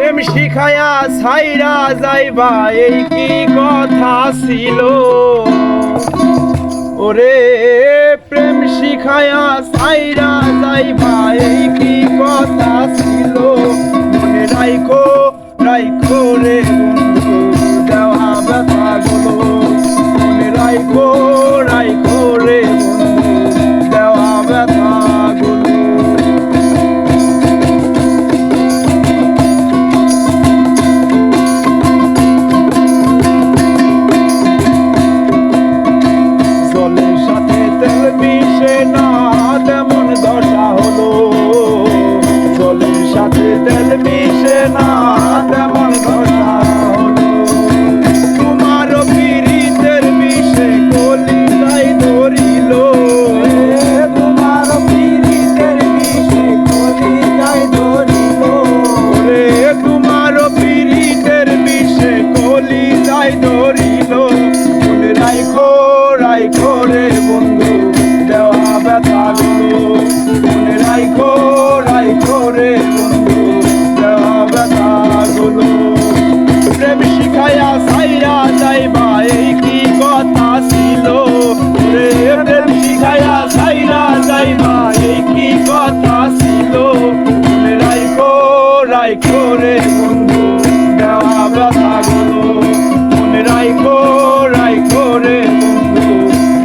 প্রেম শিখায়া ছাইরা যাইবা এই কি কথা ছিল ওরে প্রেম শিখায়া ছাইরা যাইবা এই কি কথা ছিল মনে রাইখো রাইখো রে বন্ধু দেওয়া ব্যথা গুলো মনে রাইখো রাইখো রে বন্ধু দেওয়া ব্যথা গুলো তেল মিশে না তেমন দশা হলো তোমার পীড়িতের বিষে কলিজায় ধরিল তোমার পীড়িতের বিষে কলিজায় ধরিল রে তোমার পীড়িতের বিষে কলিজায় ধরিল মনে রাইখো রাইখো রে বন্ধু দেওয়া ব্যথা গুলো মনে রাইখো রাইখো রে বন্ধু প্রেম শিখায়া ছাইরা যাইবা এই কি কথা ছিল রে প্রেম শিখায়া ছাইরা যাইবা এই কি কথা ছিল মনে রাইখো রাইখো রে বন্ধু দেওয়া ব্যথা গুলো মনে রাইখো রাইখো রে বন্ধু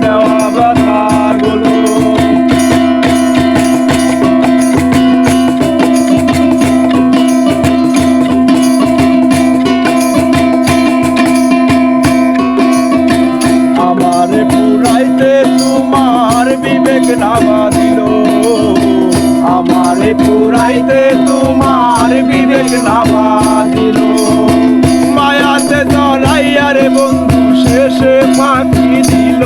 দেওয়া ব্যথা গুলো তোমার বিবেক নামা দিল আমারে পুরাইতে তোমার বিবেক নামা দিল মায়াতে জড়াইয়া রে বন্ধু শেষে ফাঁকি দিল